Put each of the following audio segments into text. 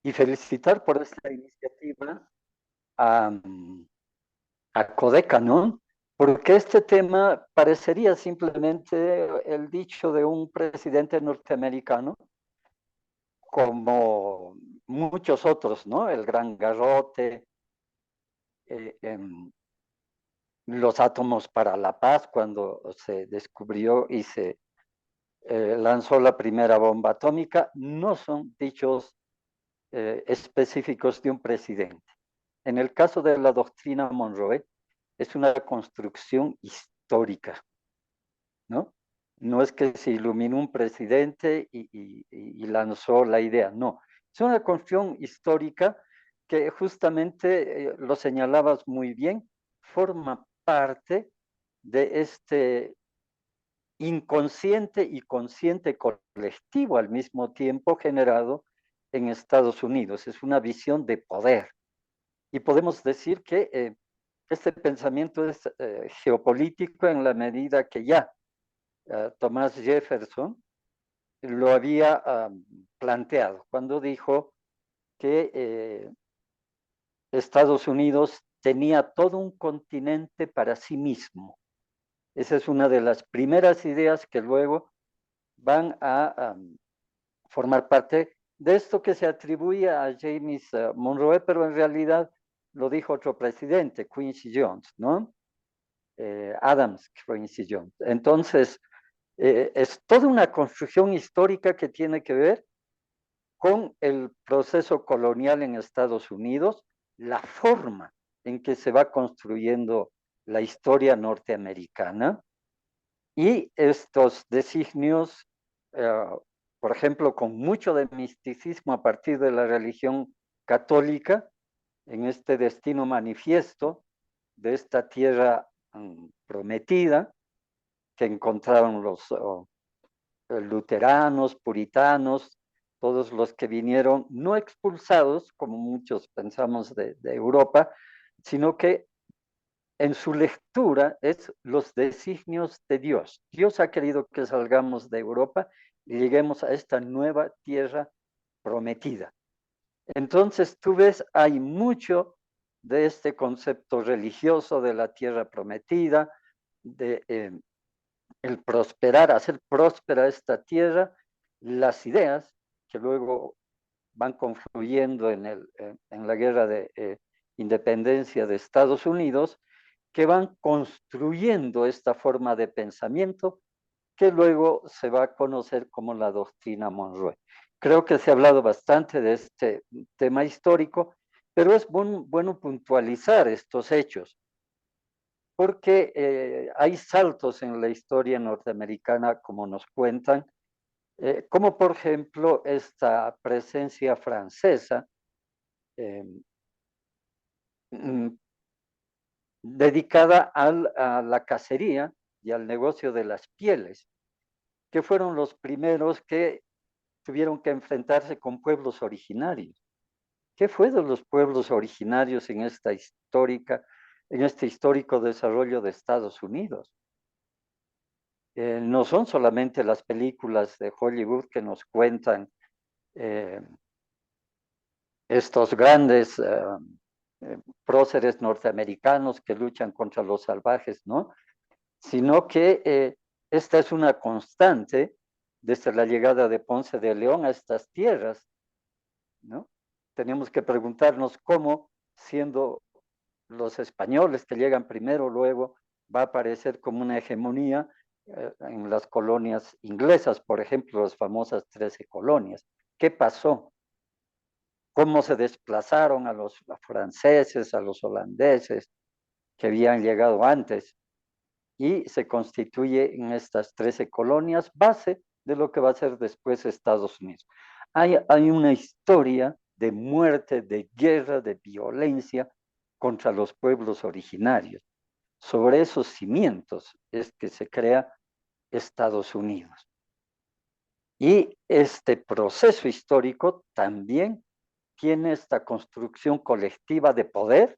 y felicitar por esta iniciativa a, a Codeca, ¿no? Porque este tema parecería simplemente el dicho de un presidente norteamericano, como muchos otros, ¿no? El gran garrote, eh, em, los átomos para la paz, cuando se descubrió y se lanzó la primera bomba atómica, no son dichos específicos de un presidente. En el caso de la doctrina Monroe, es una construcción histórica, ¿no? No es que se iluminó un presidente y lanzó la idea, no. Es una construcción histórica que justamente, lo señalabas muy bien, forma parte de este inconsciente y consciente colectivo al mismo tiempo generado en Estados Unidos. Es una visión de poder. Y podemos decir que este pensamiento es geopolítico en la medida que ya Thomas Jefferson lo había planteado cuando dijo que Estados Unidos tenía todo un continente para sí mismo. Esa es una de las primeras ideas que luego van a formar parte de esto que se atribuye a James Monroe, pero en realidad lo dijo otro presidente, Quincy Jones, ¿no? Adams Quincy Jones. Entonces, es toda una construcción histórica que tiene que ver con el proceso colonial en Estados Unidos, la forma en que se va construyendo la historia norteamericana y estos designios, eh, por ejemplo, con mucho de misticismo a partir de la religión católica, en este destino manifiesto de esta tierra prometida que encontraron los luteranos, puritanos, todos los que vinieron no expulsados, como muchos pensamos de Europa, sino que en su lectura es los designios de Dios. Dios ha querido que salgamos de Europa y lleguemos a esta nueva tierra prometida. Entonces, tú ves, hay mucho de este concepto religioso de la tierra prometida, de el prosperar, hacer próspera esta tierra, las ideas que luego van confluyendo en la guerra de independencia de Estados Unidos, que van construyendo esta forma de pensamiento que luego se va a conocer como la doctrina Monroe. Creo que se ha hablado bastante de este tema histórico, pero es bueno puntualizar estos hechos, porque hay saltos en la historia norteamericana, como nos cuentan, como por ejemplo esta presencia francesa eh, mm, dedicada a la cacería y al negocio de las pieles, que fueron los primeros que tuvieron que enfrentarse con pueblos originarios. ¿Qué fue de los pueblos originarios en en este histórico desarrollo de Estados Unidos? No son solamente las películas de Hollywood que nos cuentan eh, estos grandes próceres norteamericanos que luchan contra los salvajes, ¿no? Sino que esta es una constante desde la llegada de Ponce de León a estas tierras, ¿no? Tenemos que preguntarnos cómo, siendo los españoles que llegan primero, luego va a aparecer como una hegemonía en las colonias inglesas, por ejemplo, las famosas 13 colonias. ¿Qué pasó? ¿Cómo se desplazaron a los franceses, a los holandeses que habían llegado antes? Y se constituye en estas 13 colonias base de lo que va a ser después Estados Unidos. Hay una historia de muerte, de guerra, de violencia contra los pueblos originarios. Sobre esos cimientos es que se crea Estados Unidos. Y este proceso histórico también tiene esta construcción colectiva de poder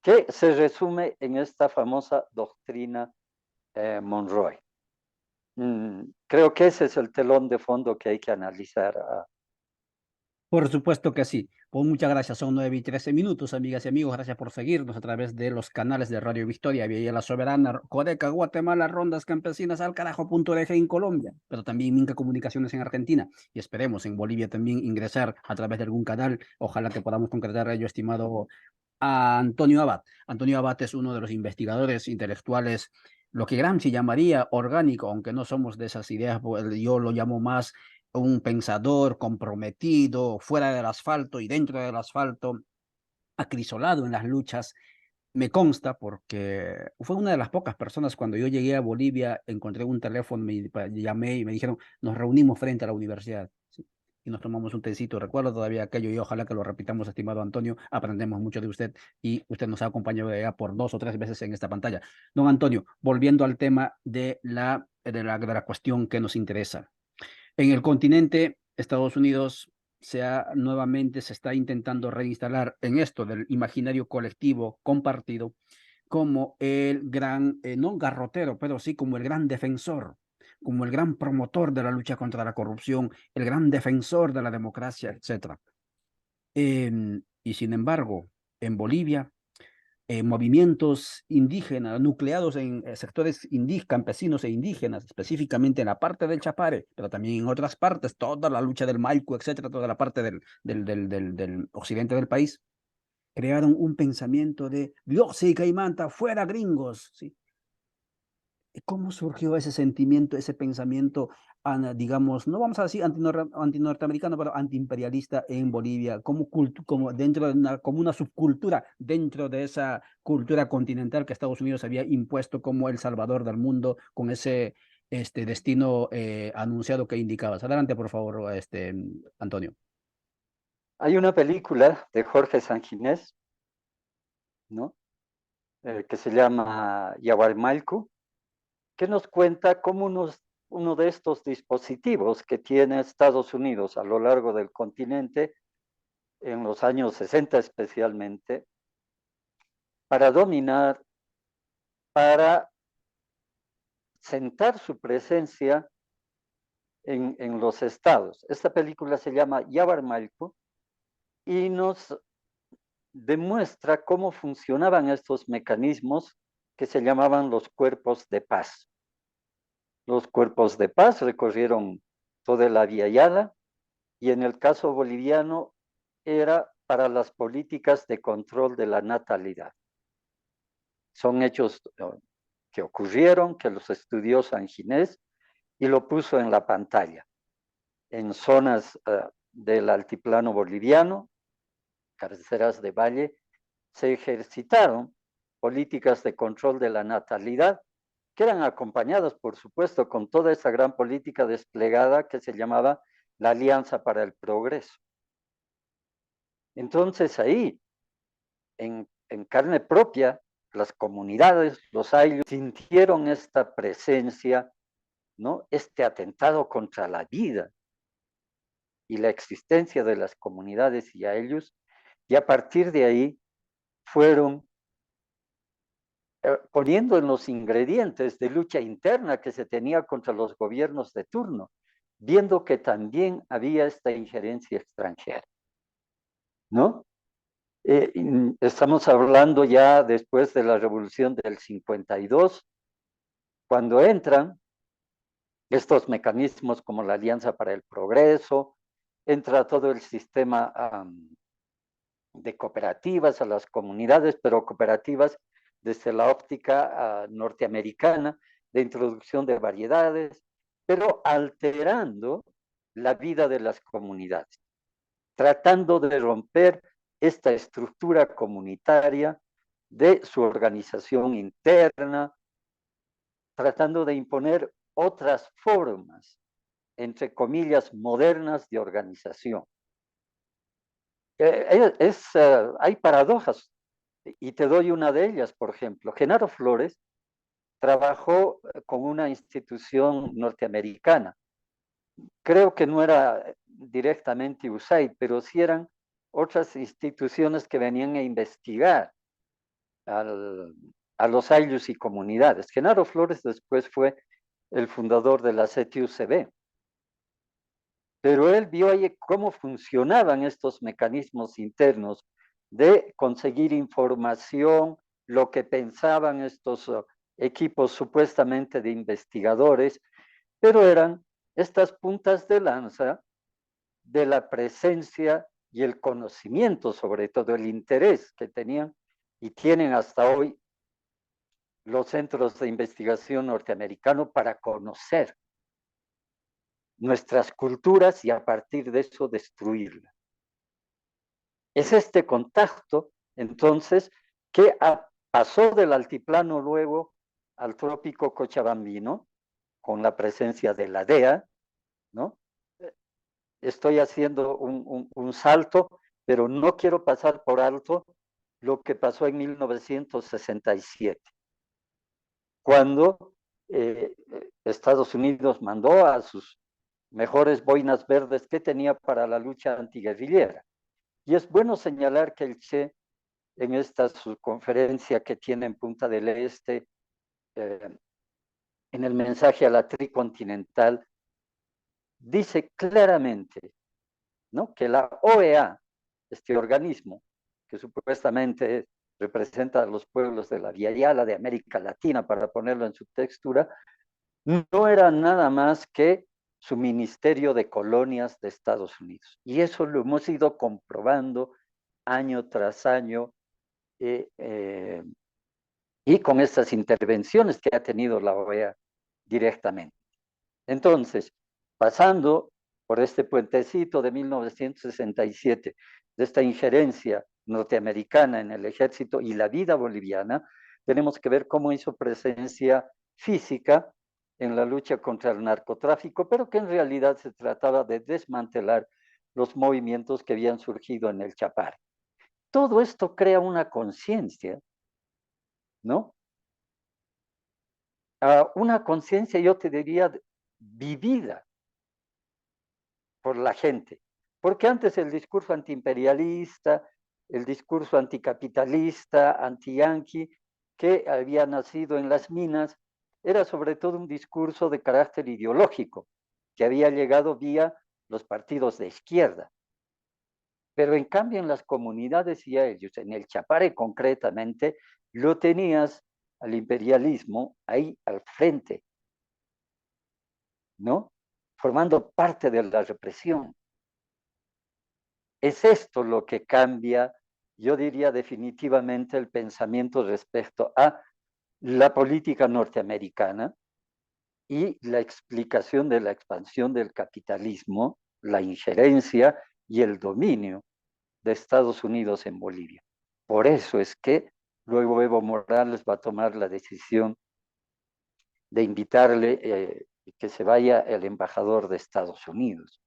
que se resume en esta famosa doctrina Monroe. Creo que ese es el telón de fondo que hay que analizar, Por supuesto que sí. Pues muchas gracias. Son 9:13 minutos, amigas y amigos. Gracias por seguirnos a través de los canales de Radio Victoria, Villa La Soberana, Codeca, Guatemala, Rondas Campesinas, al carajo.org en Colombia, pero también Minca Comunicaciones en Argentina. Y esperemos en Bolivia también ingresar a través de algún canal. Ojalá que podamos concretar ello, estimado a Antonio Abad. Antonio Abad es uno de los investigadores intelectuales, lo que Gramsci llamaría orgánico, aunque no somos de esas ideas, yo lo llamo más un pensador comprometido, fuera del asfalto y dentro del asfalto, acrisolado en las luchas. Me consta porque fue una de las pocas personas cuando yo llegué a Bolivia, encontré un teléfono, me llamé y me dijeron, nos reunimos frente a la universidad. ¿Sí? Y nos tomamos un tecito. Recuerdo todavía aquello y ojalá que lo repitamos, estimado Antonio. Aprendemos mucho de usted y usted nos ha acompañado ya por 2 o 3 veces en esta pantalla. Don Antonio, volviendo al tema de la cuestión que nos interesa. En el continente, Estados Unidos nuevamente se está intentando reinstalar en esto del imaginario colectivo compartido como el gran, no garrotero, pero sí como el gran defensor, como el gran promotor de la lucha contra la corrupción, el gran defensor de la democracia, etcétera. Y sin embargo, en Bolivia, movimientos indígenas, nucleados en sectores campesinos e indígenas, específicamente en la parte del Chapare, pero también en otras partes, toda la lucha del Maico, etcétera, toda la parte del occidente del país, crearon un pensamiento de Dios y Caimanta, fuera gringos, ¿sí? ¿Cómo surgió ese sentimiento, ese pensamiento, digamos, no vamos a decir antinorteamericano, pero antiimperialista en Bolivia, como dentro de como una subcultura dentro de esa cultura continental que Estados Unidos había impuesto como el salvador del mundo con ese destino anunciado que indicabas? Adelante, por favor, Antonio. Hay una película de Jorge Sanginés, ¿no? Que se llama Yaguarmalco, que nos cuenta cómo uno de estos dispositivos que tiene Estados Unidos a lo largo del continente, en los años 60 especialmente, para dominar, para sentar su presencia en los estados. Esta película se llama Yabarmalco y nos demuestra cómo funcionaban estos mecanismos que se llamaban los cuerpos de paz. Los cuerpos de paz recorrieron toda la Via Yala y en el caso boliviano era para las políticas de control de la natalidad. Son hechos que ocurrieron, que los estudió San Ginés y lo puso en la pantalla. En zonas del altiplano boliviano, carreteras de valle, se ejercitaron políticas de control de la natalidad, que eran acompañadas, por supuesto, con toda esa gran política desplegada que se llamaba la Alianza para el Progreso. Entonces ahí, en carne propia, las comunidades, los ayllus, sintieron esta presencia, ¿no? Este atentado contra la vida y la existencia de las comunidades y ayllus, y a partir de ahí fueron poniendo en los ingredientes de lucha interna que se tenía contra los gobiernos de turno, viendo que también había esta injerencia extranjera, ¿no? Estamos hablando ya después de la revolución del 52, cuando entran estos mecanismos como la Alianza para el Progreso, entra todo el sistema de cooperativas a las comunidades, pero cooperativas desde la óptica norteamericana de introducción de variedades, pero alterando la vida de las comunidades, tratando de romper esta estructura comunitaria de su organización interna, tratando de imponer otras formas, entre comillas, modernas de organización. Hay paradojas y te doy una de ellas, por ejemplo. Genaro Flores trabajó con una institución norteamericana. Creo que no era directamente USAID, pero sí eran otras instituciones que venían a investigar al, a los ayllus y comunidades. Genaro Flores después fue el fundador de la CTUCB. pero él vio ahí cómo funcionaban estos mecanismos internos de conseguir información, lo que pensaban estos equipos supuestamente de investigadores, pero eran estas puntas de lanza de la presencia y el conocimiento, sobre todo el interés que tenían y tienen hasta hoy los centros de investigación norteamericanos para conocer nuestras culturas y a partir de eso destruirlas. Es este contacto, entonces, que pasó del altiplano luego al trópico cochabambino, con la presencia de la DEA, ¿no? Estoy haciendo un salto, pero no quiero pasar por alto lo que pasó en 1967, cuando Estados Unidos mandó a sus mejores boinas verdes que tenía para la lucha antiguerrillera. Y es bueno señalar que el Che, en esta su conferencia que tiene en Punta del Este, en el mensaje a la tricontinental, dice claramente, ¿no?, que la OEA, este organismo que supuestamente representa a los pueblos de la Via Yala, de América Latina, para ponerlo en su textura, no era nada más que su Ministerio de Colonias de Estados Unidos. Y eso lo hemos ido comprobando año tras año y con estas intervenciones que ha tenido la OEA directamente. Entonces, pasando por este puentecito de 1967, de esta injerencia norteamericana en el ejército y la vida boliviana, tenemos que ver cómo hizo presencia física en la lucha contra el narcotráfico, pero que en realidad se trataba de desmantelar los movimientos que habían surgido en el Chapare. Todo esto crea una conciencia, ¿no? Una conciencia, yo te diría, vivida por la gente. Porque antes el discurso antiimperialista, el discurso anticapitalista, anti-yanqui, que había nacido en las minas, era sobre todo un discurso de carácter ideológico, que había llegado vía los partidos de izquierda. Pero en cambio en las comunidades y a ellos, en el Chapare concretamente, lo tenías al imperialismo ahí al frente, ¿no? Formando parte de la represión. Es esto lo que cambia, yo diría definitivamente, el pensamiento respecto a la política norteamericana y la explicación de la expansión del capitalismo, la injerencia y el dominio de Estados Unidos en Bolivia. Por eso es que luego Evo Morales va a tomar la decisión de invitarle que se vaya el embajador de Estados Unidos,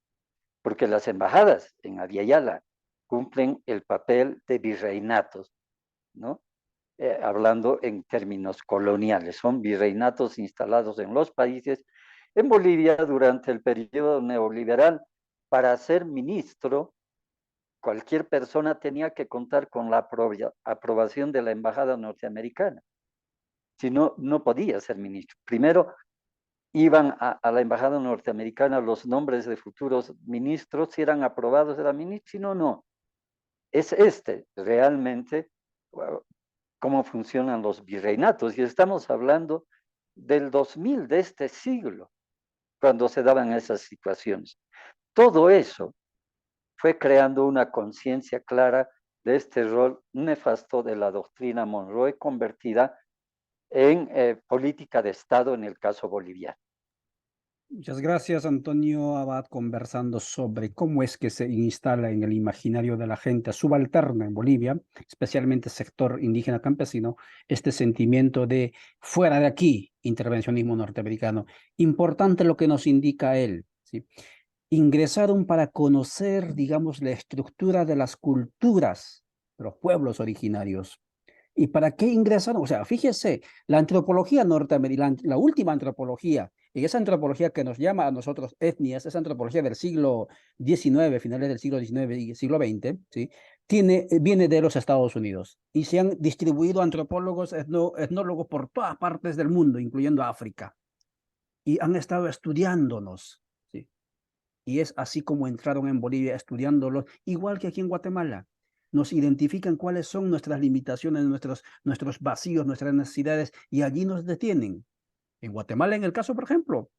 porque las embajadas en Abya cumplen el papel de virreinatos, ¿no? Hablando en términos coloniales, son virreinatos instalados en los países. En Bolivia, durante el periodo neoliberal, para ser ministro, cualquier persona tenía que contar con la aprobación de la embajada norteamericana. Si no, no podía ser ministro. Primero, iban a la embajada norteamericana los nombres de futuros ministros, si eran aprobados era ministro, si no, no. Es realmente cómo funcionan los virreinatos. Y estamos hablando del 2000, de este siglo, cuando se daban esas situaciones. Todo eso fue creando una conciencia clara de este rol nefasto de la doctrina Monroe convertida en política de Estado en el caso boliviano. Muchas gracias, Antonio Abad, conversando sobre cómo es que se instala en el imaginario de la gente subalterna en Bolivia, especialmente sector indígena campesino, este sentimiento de fuera de aquí, intervencionismo norteamericano. Importante lo que nos indica él, ¿sí? Ingresaron para conocer, digamos, la estructura de las culturas de los pueblos originarios. ¿Y para qué ingresaron? O sea, fíjese, la antropología norteamericana, la última antropología, y esa antropología que nos llama a nosotros etnias, esa antropología del siglo XIX, finales del siglo XIX y siglo XX, ¿sí? Viene de los Estados Unidos y se han distribuido antropólogos, etnólogos por todas partes del mundo, incluyendo África, y han estado estudiándonos, ¿sí? Y es así como entraron en Bolivia estudiándolos, igual que aquí en Guatemala. Nos identifican cuáles son nuestras limitaciones, nuestros vacíos, nuestras necesidades, y allí nos detienen. En Guatemala, en el caso, por ejemplo,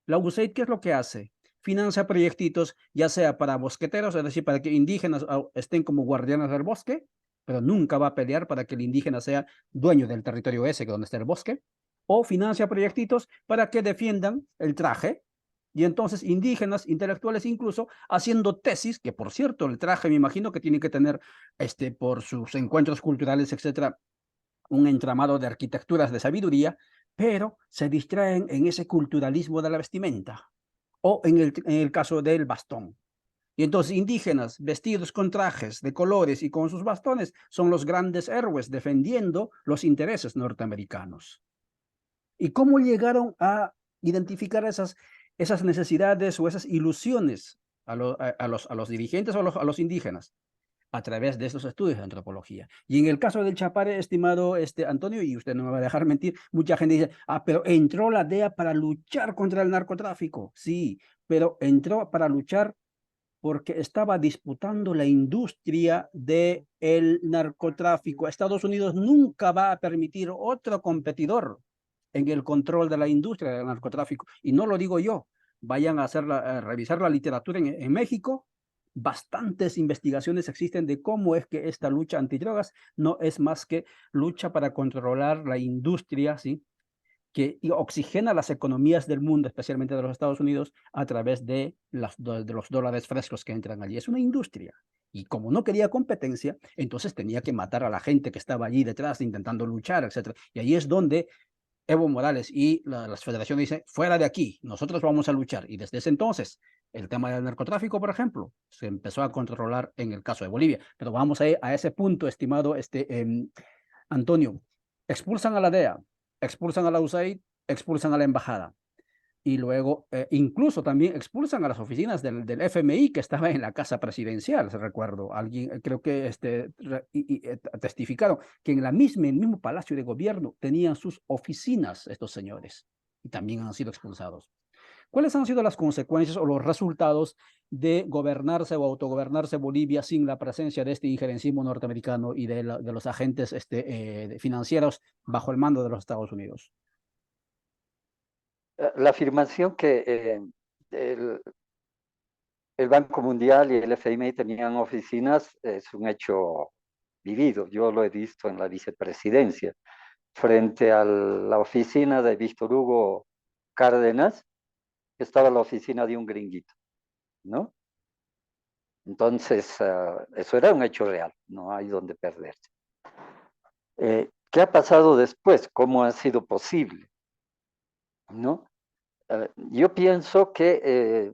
la USAID, ¿qué es lo que hace? Financia proyectitos, ya sea para bosqueteros, es decir, para que indígenas estén como guardianes del bosque, pero nunca va a pelear para que el indígena sea dueño del territorio ese donde está el bosque, o financia proyectitos para que defiendan el traje, y entonces indígenas, intelectuales incluso, haciendo tesis, que por cierto, el traje me imagino que tiene que tener, por sus encuentros culturales, etcétera, un entramado de arquitecturas de sabiduría, pero se distraen en ese culturalismo de la vestimenta o en el caso del bastón. Y entonces indígenas vestidos con trajes de colores y con sus bastones son los grandes héroes defendiendo los intereses norteamericanos. ¿Y cómo llegaron a identificar esas necesidades o esas ilusiones a los dirigentes o a los indígenas? A través de esos estudios de antropología. Y en el caso del Chapare, estimado Antonio, y usted no me va a dejar mentir, mucha gente dice, pero entró la DEA para luchar contra el narcotráfico. Sí, pero entró para luchar porque estaba disputando la industria del narcotráfico. Estados Unidos nunca va a permitir otro competidor en el control de la industria del narcotráfico. Y no lo digo yo. Vayan a revisar la literatura en México. Bastantes investigaciones existen de cómo es que esta lucha antidrogas no es más que lucha para controlar la industria, ¿sí?, que oxigena las economías del mundo, especialmente de los Estados Unidos, a través de los dólares frescos que entran allí. Es una industria. Y como no quería competencia, entonces tenía que matar a la gente que estaba allí detrás intentando luchar, etcétera. Y ahí es donde Evo Morales y las federaciones dicen, fuera de aquí, nosotros vamos a luchar. Y desde ese entonces, el tema del narcotráfico, por ejemplo, se empezó a controlar en el caso de Bolivia. Pero vamos a ese punto, estimado Antonio. Expulsan a la DEA, expulsan a la USAID, expulsan a la embajada. Y luego, incluso también expulsan a las oficinas del FMI que estaba en la casa presidencial, se recuerdo. Alguien, creo que testificaron que en el mismo palacio de gobierno tenían sus oficinas estos señores y también han sido expulsados. ¿Cuáles han sido las consecuencias o los resultados de gobernarse o autogobernarse Bolivia sin la presencia de este injerencismo norteamericano y de los agentes financieros bajo el mando de los Estados Unidos? La afirmación que el, el Banco Mundial y el FMI tenían oficinas es un hecho vivido. Yo lo he visto en la vicepresidencia. Frente a la oficina de Víctor Hugo Cárdenas estaba la oficina de un gringuito, ¿no? Entonces, eso era un hecho real, no hay donde perderse. ¿Qué ha pasado después? ¿Cómo ha sido posible? ¿No? Yo pienso que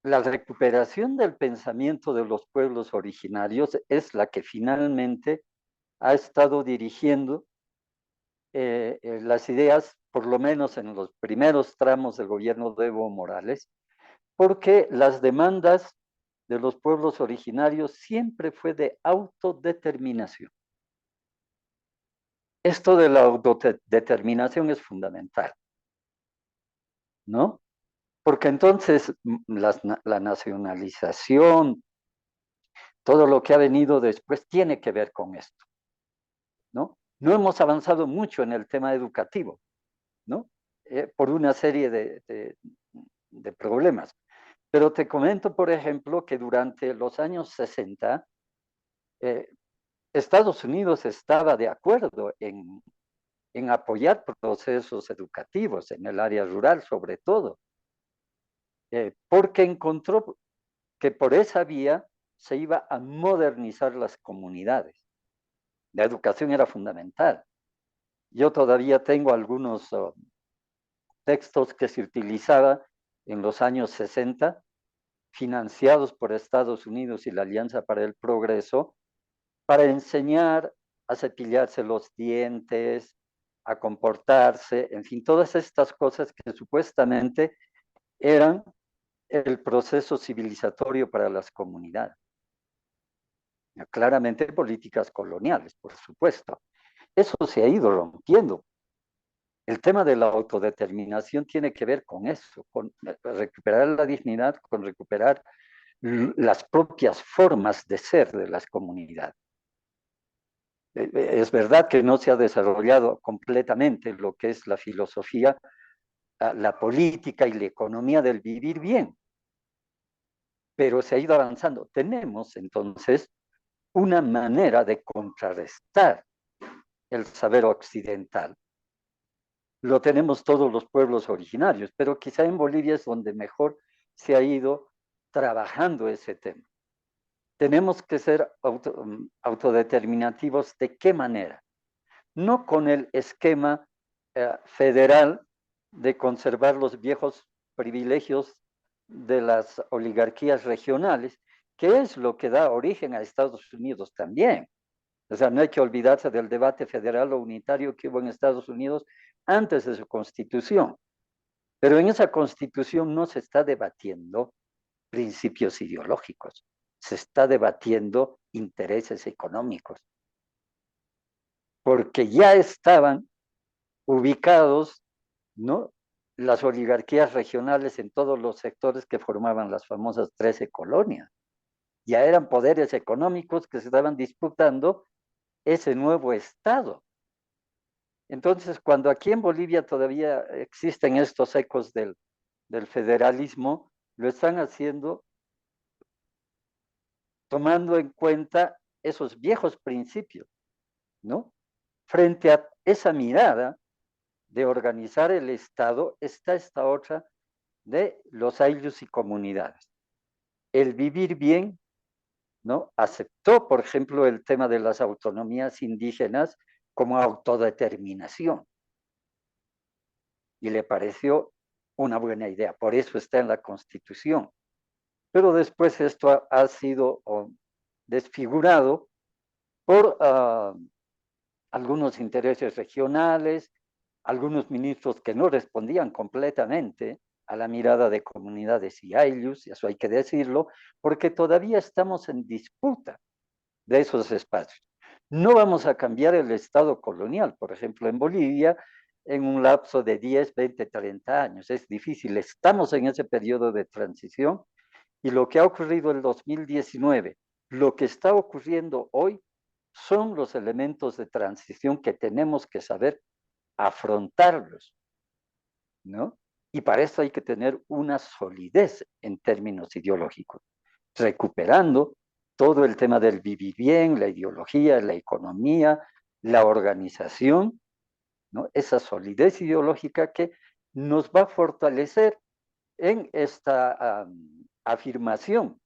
la recuperación del pensamiento de los pueblos originarios es la que finalmente ha estado dirigiendo las ideas, por lo menos en los primeros tramos del gobierno de Evo Morales, porque las demandas de los pueblos originarios siempre fue de autodeterminación. Esto de la autodeterminación es fundamental, ¿no? Porque entonces la nacionalización, todo lo que ha venido después tiene que ver con esto, ¿no? No hemos avanzado mucho en el tema educativo, ¿no? Por una serie de problemas. Pero te comento, por ejemplo, que durante los años 60, eh, Estados Unidos estaba de acuerdo en apoyar procesos educativos en el área rural, sobre todo, porque encontró que por esa vía se iba a modernizar las comunidades. La educación era fundamental. Yo todavía tengo algunos textos que se utilizaban en los años 60, financiados por Estados Unidos y la Alianza para el Progreso, para enseñar a cepillarse los dientes, a comportarse, en fin, todas estas cosas que supuestamente eran el proceso civilizatorio para las comunidades. Claramente políticas coloniales, por supuesto. Eso se ha ido rompiendo. El tema de la autodeterminación tiene que ver con eso, con recuperar la dignidad, con recuperar las propias formas de ser de las comunidades. Es verdad que no se ha desarrollado completamente lo que es la filosofía, la política y la economía del vivir bien, pero se ha ido avanzando. Tenemos entonces una manera de contrarrestar el saber occidental. Lo tenemos todos los pueblos originarios, pero quizá en Bolivia es donde mejor se ha ido trabajando ese tema. Tenemos que ser autodeterminativos. ¿De qué manera? No con el esquema federal de conservar los viejos privilegios de las oligarquías regionales, que es lo que da origen a Estados Unidos también. O sea, no hay que olvidarse del debate federal o unitario que hubo en Estados Unidos antes de su constitución. Pero en esa constitución no se está debatiendo principios ideológicos, se está debatiendo intereses económicos, porque ya estaban ubicados, ¿no?, las oligarquías regionales en todos los sectores que formaban las famosas 13 colonias. Ya eran poderes económicos que se estaban disputando ese nuevo Estado. Entonces, cuando aquí en Bolivia todavía existen estos ecos del federalismo, lo están haciendo tomando en cuenta esos viejos principios, ¿no? Frente a esa mirada de organizar el Estado, está esta otra de los ayllus y comunidades. El vivir bien, ¿no?, aceptó, por ejemplo, el tema de las autonomías indígenas como autodeterminación y le pareció una buena idea, por eso está en la Constitución. Pero después esto ha sido desfigurado por algunos intereses regionales, algunos ministros que no respondían completamente a la mirada de comunidades y ayllus, eso hay que decirlo, porque todavía estamos en disputa de esos espacios. No vamos a cambiar el Estado colonial, por ejemplo, en Bolivia, en un lapso de 10, 20, 30 años. Es difícil, estamos en ese periodo de transición y lo que ha ocurrido en el 2019, lo que está ocurriendo hoy, son los elementos de transición que tenemos que saber afrontarlos, ¿no? Y para eso hay que tener una solidez en términos ideológicos, recuperando todo el tema del vivir bien, la ideología, la economía, la organización, ¿no? Esa solidez ideológica que nos va a fortalecer en esta afirmación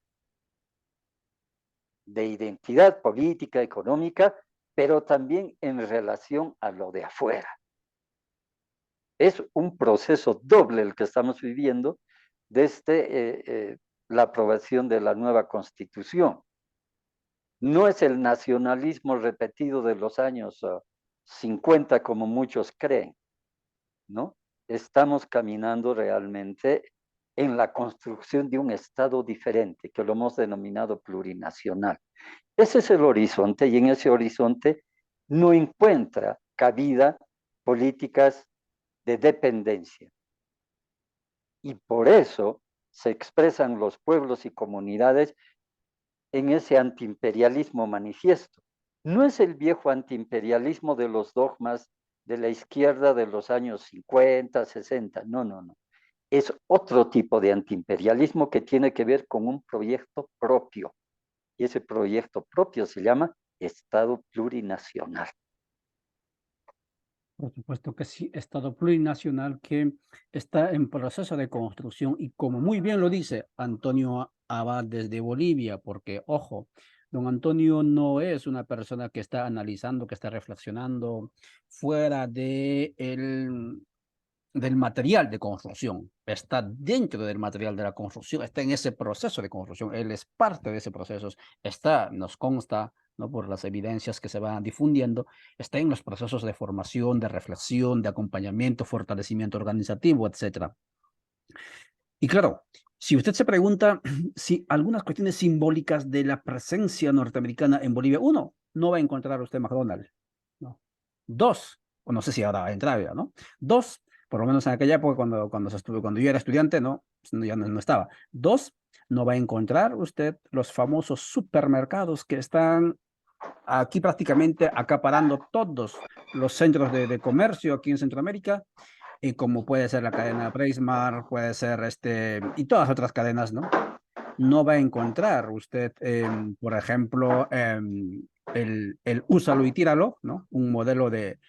de identidad política, económica, pero también en relación a lo de afuera. Es un proceso doble el que estamos viviendo desde la aprobación de la nueva Constitución. No es el nacionalismo repetido de los años 50 como muchos creen, ¿no? Estamos caminando realmente en la construcción de un Estado diferente, que lo hemos denominado plurinacional. Ese es el horizonte, y en ese horizonte no encuentra cabida políticas de dependencia. Y por eso se expresan los pueblos y comunidades en ese antiimperialismo manifiesto. No es el viejo antiimperialismo de los dogmas de la izquierda de los años 50, 60, no. Es otro tipo de antiimperialismo que tiene que ver con un proyecto propio. Y ese proyecto propio se llama Estado plurinacional. Por supuesto que sí, Estado plurinacional que está en proceso de construcción y como muy bien lo dice Antonio Abad desde Bolivia, porque ojo, don Antonio no es una persona que está analizando, que está reflexionando fuera del material de construcción, está dentro del material de la construcción, está en ese proceso de construcción, él es parte de ese proceso, nos consta, ¿no?, por las evidencias que se van difundiendo, está en los procesos de formación, de reflexión, de acompañamiento, fortalecimiento organizativo, etcétera. Y claro, si usted se pregunta si algunas cuestiones simbólicas de la presencia norteamericana en Bolivia, uno, no va a encontrar usted McDonald's, ¿no? Dos, o no sé si ahora entra ya, ¿no? Dos, por lo menos en aquella época cuando yo era estudiante, no, ya no estaba. Dos, no va a encontrar usted los famosos supermercados que están aquí prácticamente acaparando todos los centros de comercio aquí en Centroamérica, y como puede ser la cadena Breismar, puede ser y todas otras cadenas, ¿no? No va a encontrar usted, por ejemplo, el úsalo y tíralo, ¿no? Un modelo de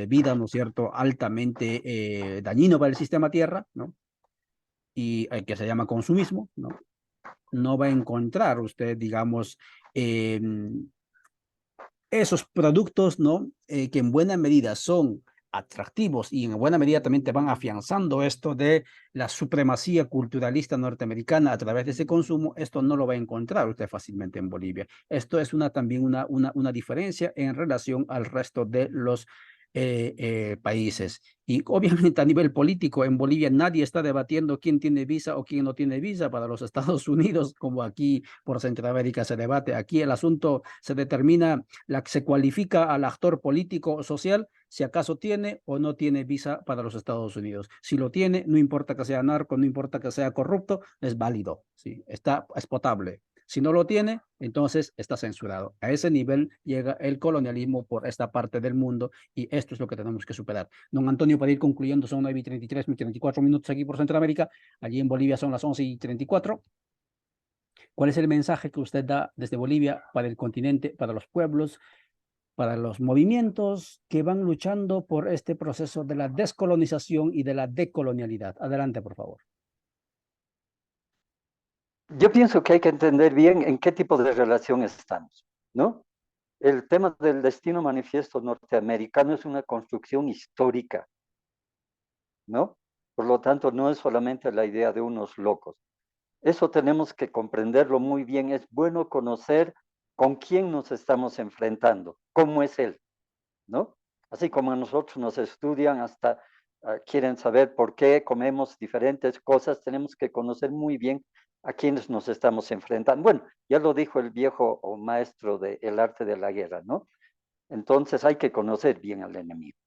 vida, ¿no es cierto?, altamente dañino para el sistema Tierra, ¿no? Y que se llama consumismo, ¿no? No va a encontrar usted, digamos, esos productos, ¿no? Que en buena medida son atractivos y en buena medida también te van afianzando esto de la supremacía culturalista norteamericana a través de ese consumo. Esto no lo va a encontrar usted fácilmente en Bolivia. Esto es también una diferencia en relación al resto de los países. Y obviamente a nivel político, en Bolivia nadie está debatiendo quién tiene visa o quién no tiene visa para los Estados Unidos, como aquí por Centroamérica se debate. Aquí el asunto se determina, se cualifica al actor político o social si acaso tiene o no tiene visa para los Estados Unidos. Si lo tiene, no importa que sea narco, no importa que sea corrupto, es válido, ¿sí? Es potable. Si no lo tiene, entonces está censurado. A ese nivel llega el colonialismo por esta parte del mundo y esto es lo que tenemos que superar. Don Antonio, para ir concluyendo, son 9:33, 34 minutos aquí por Centroamérica. Allí en Bolivia son las 11:34. ¿Cuál es el mensaje que usted da desde Bolivia para el continente, para los pueblos, para los movimientos que van luchando por este proceso de la descolonización y de la decolonialidad? Adelante, por favor. Yo pienso que hay que entender bien en qué tipo de relación estamos, ¿no? El tema del destino manifiesto norteamericano es una construcción histórica, ¿no? Por lo tanto, no es solamente la idea de unos locos. Eso tenemos que comprenderlo muy bien. Es bueno conocer con quién nos estamos enfrentando, cómo es él, ¿no? Así como a nosotros nos estudian hasta quieren saber por qué comemos diferentes cosas, tenemos que conocer muy bien a quiénes nos estamos enfrentando. Bueno, ya lo dijo el viejo o maestro del arte de la guerra, ¿no? Entonces hay que conocer bien al enemigo.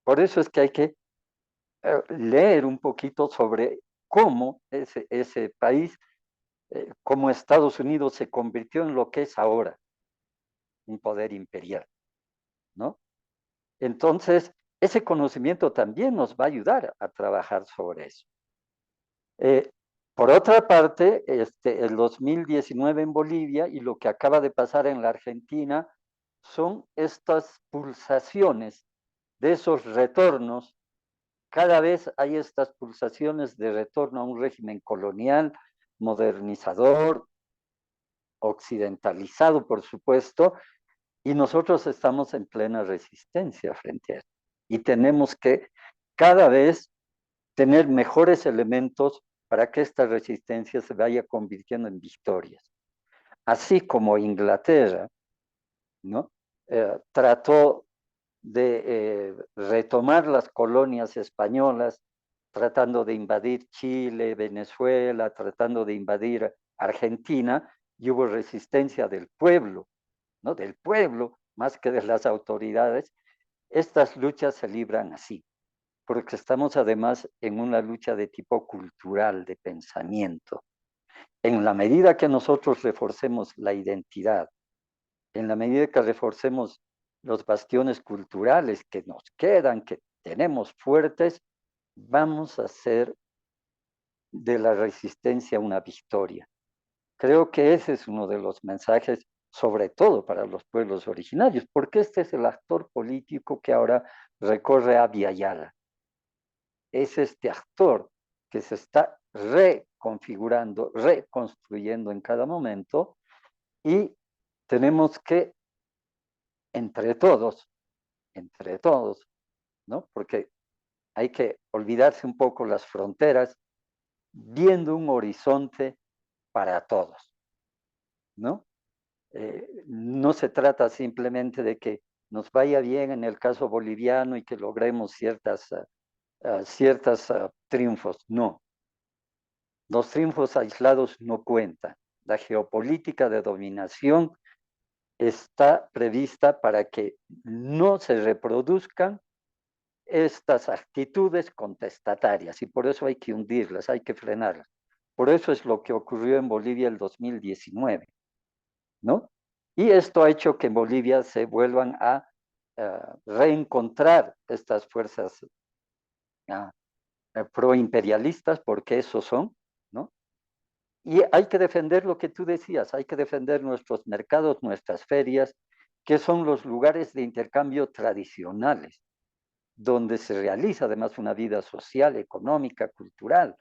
Por eso es que hay que leer un poquito sobre cómo ese país, como Estados Unidos, se convirtió en lo que es ahora, un poder imperial, ¿no? Entonces, ese conocimiento también nos va a ayudar a trabajar sobre eso. Eh, por otra parte, el 2019 en Bolivia y lo que acaba de pasar en la Argentina son estas pulsaciones de esos retornos. Cada vez hay estas pulsaciones de retorno a un régimen colonial, modernizador, occidentalizado, por supuesto, y nosotros estamos en plena resistencia frente a eso. Y tenemos que cada vez tener mejores elementos para que esta resistencia se vaya convirtiendo en victorias. Así como Inglaterra, ¿no? Trató de retomar las colonias españolas, tratando de invadir Chile, Venezuela, tratando de invadir Argentina, y hubo resistencia del pueblo, ¿no? Del pueblo, más que de las autoridades. Estas luchas se libran así, porque estamos además en una lucha de tipo cultural, de pensamiento. En la medida que nosotros reforcemos la identidad, en la medida que reforcemos los bastiones culturales que nos quedan, que tenemos fuertes, vamos a hacer de la resistencia una victoria. Creo que ese es uno de los mensajes, sobre todo para los pueblos originarios, porque este es el actor político que ahora recorre a Yala. Es este actor que se está reconfigurando, reconstruyendo en cada momento, y tenemos que, entre todos, ¿no? Porque hay que olvidarse un poco las fronteras, viendo un horizonte para todos, ¿no? No se trata simplemente de que nos vaya bien en el caso boliviano y que logremos ciertos triunfos. No, los triunfos aislados no cuentan. La geopolítica de dominación está prevista para que no se reproduzcan estas actitudes contestatarias y por eso hay que hundirlas, hay que frenarlas. Por eso es lo que ocurrió en Bolivia el 2019, ¿no? Y esto ha hecho que en Bolivia se vuelvan a reencontrar estas fuerzas proimperialistas, porque esos son, ¿no? Y hay que defender lo que tú decías, hay que defender nuestros mercados, nuestras ferias, que son los lugares de intercambio tradicionales, donde se realiza además una vida social, económica, cultural,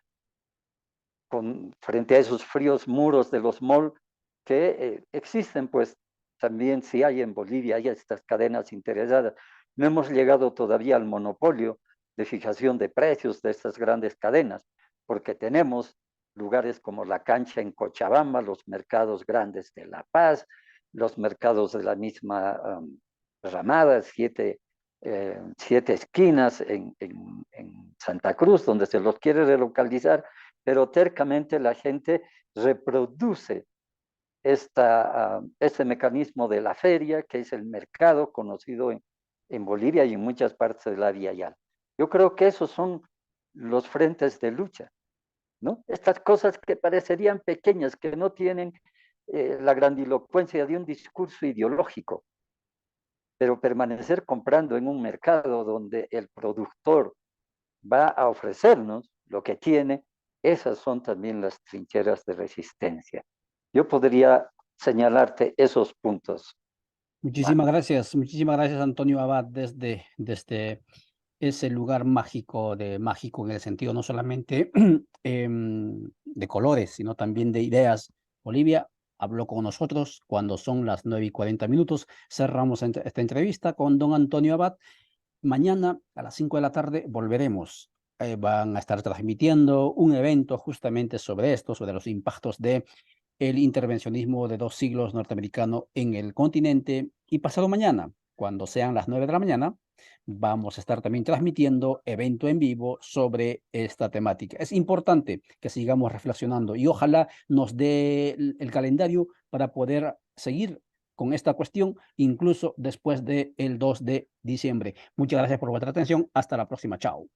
frente a esos fríos muros de los malls que existen, pues también si hay en Bolivia, hay estas cadenas interesadas. No hemos llegado todavía al monopolio de fijación de precios de estas grandes cadenas, porque tenemos lugares como la cancha en Cochabamba, los mercados grandes de La Paz, los mercados de la misma Ramada, siete esquinas en Santa Cruz, donde se los quiere relocalizar, pero tercamente la gente reproduce este mecanismo de la feria, que es el mercado conocido en Bolivia y en muchas partes de la Vía Yala. Yo creo que esos son los frentes de lucha, ¿no? Estas cosas que parecerían pequeñas, que no tienen la grandilocuencia de un discurso ideológico, pero permanecer comprando en un mercado donde el productor va a ofrecernos lo que tiene, esas son también las trincheras de resistencia. Yo podría señalarte esos puntos, Marco. Muchísimas gracias Antonio Abad desde ese lugar mágico, mágico en el sentido no solamente de colores, sino también de ideas. Bolivia habló con nosotros cuando son las 9:40. Cerramos esta entrevista con don Antonio Abad. Mañana a las 5 de la tarde volveremos. Van a estar transmitiendo un evento justamente sobre esto, sobre los impactos de el intervencionismo de 2 siglos norteamericano en el continente. Y pasado mañana, cuando sean las 9 de la mañana, vamos a estar también transmitiendo evento en vivo sobre esta temática. Es importante que sigamos reflexionando y ojalá nos dé el calendario para poder seguir con esta cuestión, incluso después del 2 de diciembre. Muchas gracias por vuestra atención. Hasta la próxima. Chao.